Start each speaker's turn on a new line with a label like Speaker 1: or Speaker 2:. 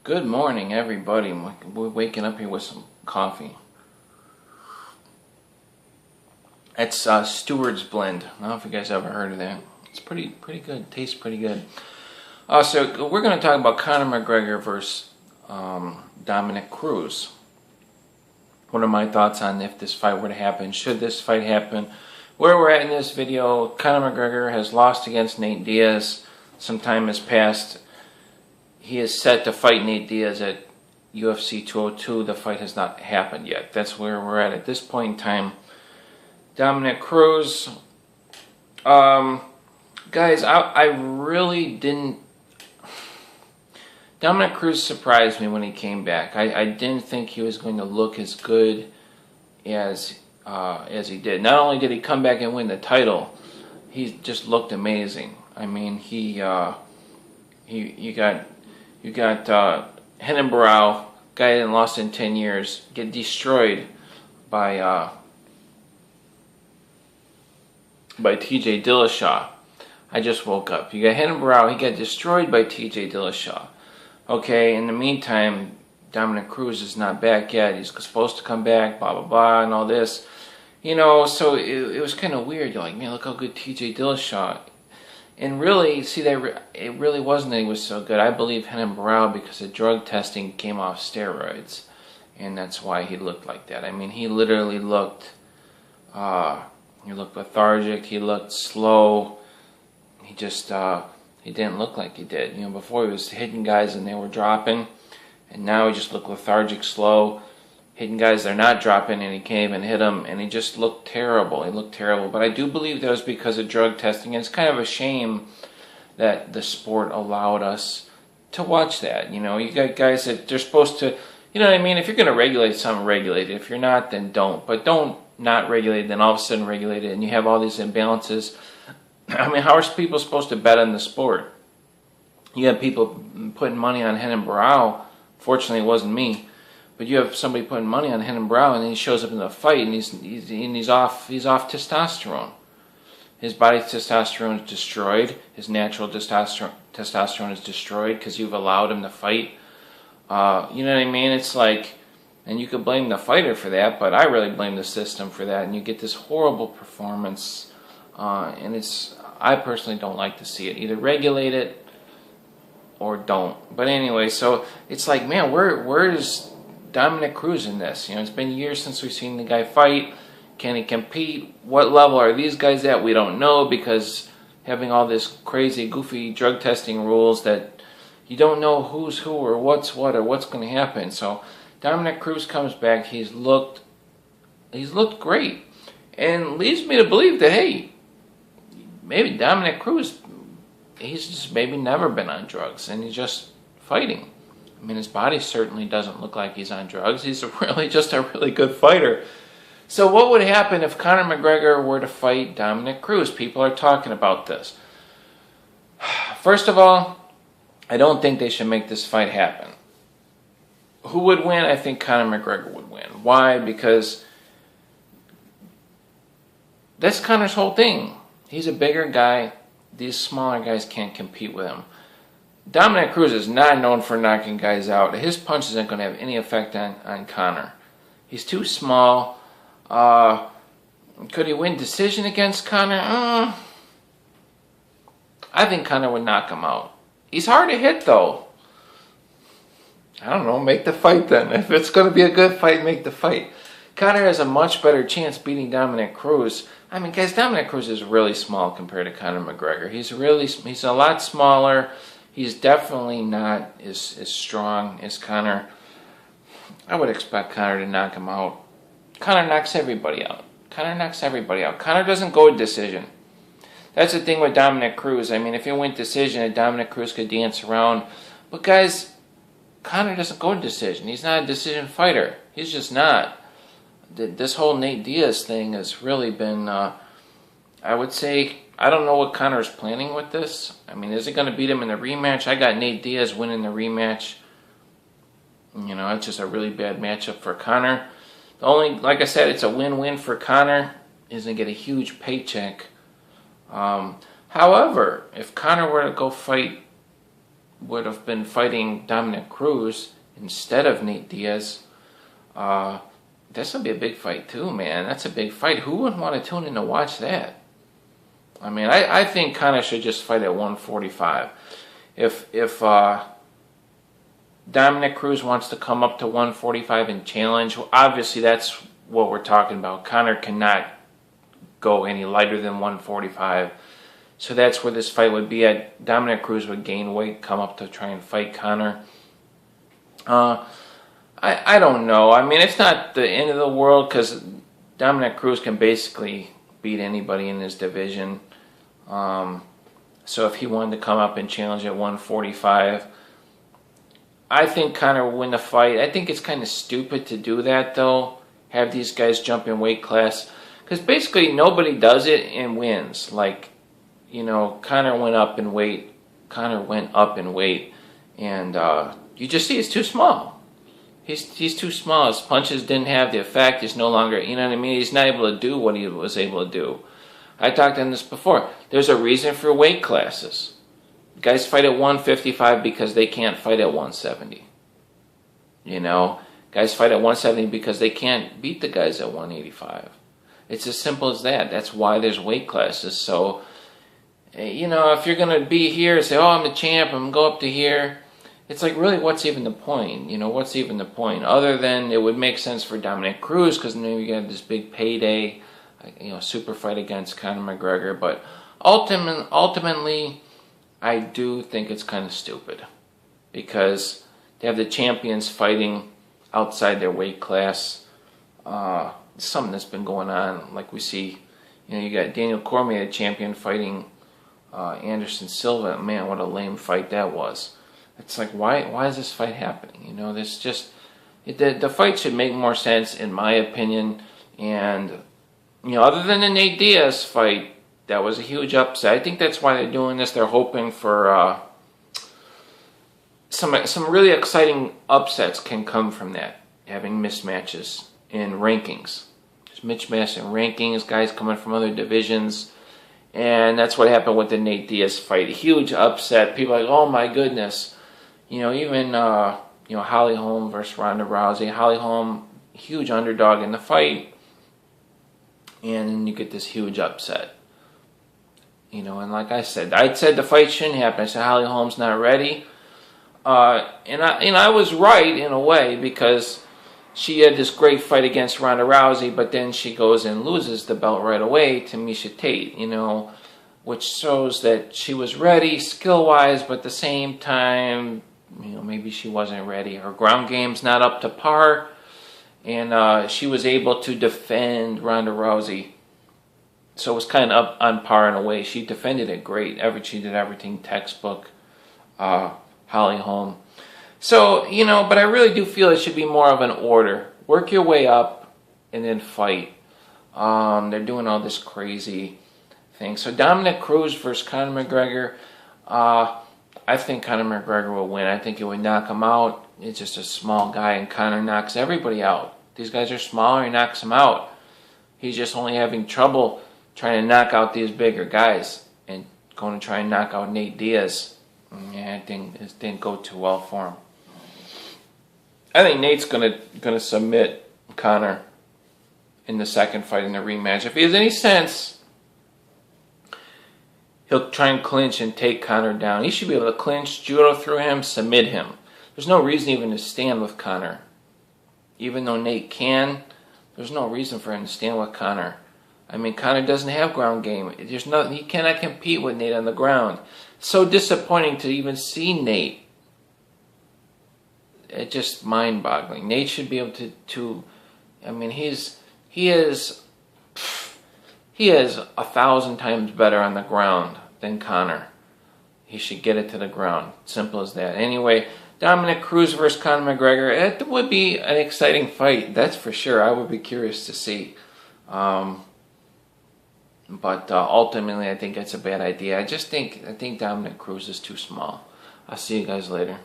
Speaker 1: Good morning, everybody. We're waking up here with some coffee. It's Stewart's Blend. I don't know if you guys ever heard of that. It's pretty good. Tastes pretty good. So we're going to talk about Conor McGregor versus Dominick Cruz. What are my thoughts on if this fight were to happen? Should this fight happen? Where we're at in this video, Conor McGregor has lost against Nate Diaz. Some time has passed. He is set to fight Nate Diaz at UFC 202. The fight has not happened yet. That's where we're at this point in time. Dominick Cruz. Guys, I really didn't... Dominick Cruz surprised me when he came back. I didn't think he was going to look as good as he did. Not only did he come back and win the title, he just looked amazing. I mean, you got Hennenbrow, guy that lost in 10 years, get destroyed by TJ Dillashaw. I just woke up. You got Hennenbrow, he got destroyed by TJ Dillashaw. Okay, in the meantime, Dominick Cruz is not back yet. He's supposed to come back, blah, blah, blah, and all this. You know, so it was kind of weird. You're like, man, look how good TJ Dillashaw. And really, see, it really wasn't that he was so good. I believe Hennenbrow, because the drug testing came off steroids. And that's why he looked like that. I mean, he literally looked lethargic. He looked slow. He just... he didn't look like he did. You know, before he was hitting guys and they were dropping, and now he just looked lethargic, slow, hitting guys they're not dropping, and he can't even hit them, and he just looked terrible. He looked terrible. But I do believe that was because of drug testing, and it's kind of a shame that the sport allowed us to watch that. You know, you got guys that they're supposed to, you know what I mean? If you're going to regulate something, regulate it. If you're not, then don't. But don't not regulate it, then all of a sudden regulate it, and you have all these imbalances. I mean, how are people supposed to bet on the sport? You have people putting money on Hennenbrow. Fortunately, it wasn't me. But you have somebody putting money on Hennenbrow, and then he shows up in the fight, and he's off testosterone. His body's testosterone is destroyed. His natural testosterone is destroyed because you've allowed him to fight. You know what I mean? It's like, and you could blame the fighter for that, but I really blame the system for that. And you get this horrible performance, and I personally don't like to see it. Either regulate it or don't. But anyway, so it's like, man, where is Dominick Cruz in this? You know, it's been years since we've seen the guy fight. Can he compete? What level are these guys at? We don't know, because having all this crazy, goofy drug testing rules that you don't know who's who or what's what or what's going to happen. So Dominick Cruz comes back. He's looked great, and leads me to believe that, hey, maybe Dominick Cruz, he's just maybe never been on drugs, and he's just fighting. I mean, his body certainly doesn't look like he's on drugs. He's just a really good fighter. So what would happen if Conor McGregor were to fight Dominick Cruz? People are talking about this. First of all, I don't think they should make this fight happen. Who would win? I think Conor McGregor would win. Why? Because that's Conor's whole thing. He's a bigger guy. These smaller guys can't compete with him. Dominick Cruz is not known for knocking guys out. His punches aren't going to have any effect on Conor. He's too small. Could he win decision against Conor? I think Conor would knock him out. He's hard to hit, though. I don't know. Make the fight then. If it's going to be a good fight, make the fight. Conor has a much better chance beating Dominick Cruz. I mean, guys, Dominick Cruz is really small compared to Conor McGregor. He's a lot smaller. He's definitely not as strong as Conor. I would expect Conor to knock him out. Conor knocks everybody out. Conor doesn't go to decision. That's the thing with Dominick Cruz. I mean, if he went decision, Dominick Cruz could dance around. But guys, Conor doesn't go to decision. He's not a decision fighter. He's just not. This whole Nate Diaz thing has really been, I would say, I don't know what Conor's planning with this. I mean, is he going to beat him in the rematch? I got Nate Diaz winning the rematch. You know, it's just a really bad matchup for Conor. Like I said, it's a win-win for Conor. He's going to get a huge paycheck. However, if Conor were to go fight would have been fighting Dominick Cruz instead of Nate Diaz, that's going to be a big fight too, man. That's a big fight. Who wouldn't want to tune in to watch that? I mean, I think Conor should just fight at 145. If Dominick Cruz wants to come up to 145 and challenge, well, obviously that's what we're talking about. Conor cannot go any lighter than 145. So that's where this fight would be at. Dominick Cruz would gain weight, come up to try and fight Conor. I don't know. I mean, it's not the end of the world because Dominick Cruz can basically beat anybody in this division. So if he wanted to come up and challenge at 145, I think Conor will win the fight. I think it's kind of stupid to do that, though. Have these guys jump in weight class. Because basically nobody does it and wins. Like, you know, Conor went up in weight. And you just see he's too small. He's too small. His punches didn't have the effect. He's no longer, you know what I mean? He's not able to do what he was able to do. I talked on this before. There's a reason for weight classes. Guys fight at 155 because they can't fight at 170. You know? Guys fight at 170 because they can't beat the guys at 185. It's as simple as that. That's why there's weight classes. So, you know, if you're going to be here and say, oh, I'm the champ, I'm going to go up to here, it's like, really, what's even the point? You know, what's even the point? Other than it would make sense for Dominick Cruz because maybe you got this big payday, you know, super fight against Conor McGregor. But ultimately, I do think it's kind of stupid because they have the champions fighting outside their weight class. Something that's been going on, like we see, you know, you got Daniel Cormier, the champion, fighting Anderson Silva. Man, what a lame fight that was. It's like, why is this fight happening? You know, this just, the fight should make more sense, in my opinion. And, you know, other than the Nate Diaz fight, that was a huge upset. I think that's why they're doing this. They're hoping for some really exciting upsets can come from that, having mismatches in rankings. There's mismatches in rankings, guys coming from other divisions. And that's what happened with the Nate Diaz fight. A huge upset. People are like, oh my goodness. You know, even, you know, Holly Holm versus Ronda Rousey. Holly Holm, huge underdog in the fight. And then you get this huge upset. You know, and like I said the fight shouldn't happen. I said Holly Holm's not ready. And I was right in a way because she had this great fight against Ronda Rousey, but then she goes and loses the belt right away to Miesha Tate, you know, which shows that she was ready skill-wise, but at the same time, you know, maybe she wasn't ready. Her ground game's not up to par, and she was able to defend Ronda Rousey. So it was kind of up on par in a way. She defended it great. She did everything textbook, Holly Holm. So, you know, but I really do feel it should be more of an order. Work your way up and then fight. They're doing all this crazy thing. So Dominick Cruz versus Conor McGregor. I think Conor McGregor will win. I think it would knock him out. It's just a small guy, and Conor knocks everybody out. These guys are smaller, he knocks them out. He's just only having trouble trying to knock out these bigger guys and going to try and knock out Nate Diaz. Yeah, I think it didn't go too well for him. I think Nate's gonna submit Conor in the second fight in the rematch. If he has any sense, he'll try and clinch and take Conor down. He should be able to clinch, judo through him, submit him. There's no reason even to stand with Conor. Even though Nate can, there's no reason for him to stand with Conor. I mean, Conor doesn't have ground game. He cannot compete with Nate on the ground. So disappointing to even see Nate. It's just mind-boggling. Nate should be able to I mean, he is 1,000 times better on the ground than Conor. He should get it to the ground. Simple as that. Anyway, Dominick Cruz versus Conor McGregor. It would be an exciting fight, that's for sure. I would be curious to see. But ultimately, I think it's a bad idea. I think Dominick Cruz is too small. I'll see you guys later.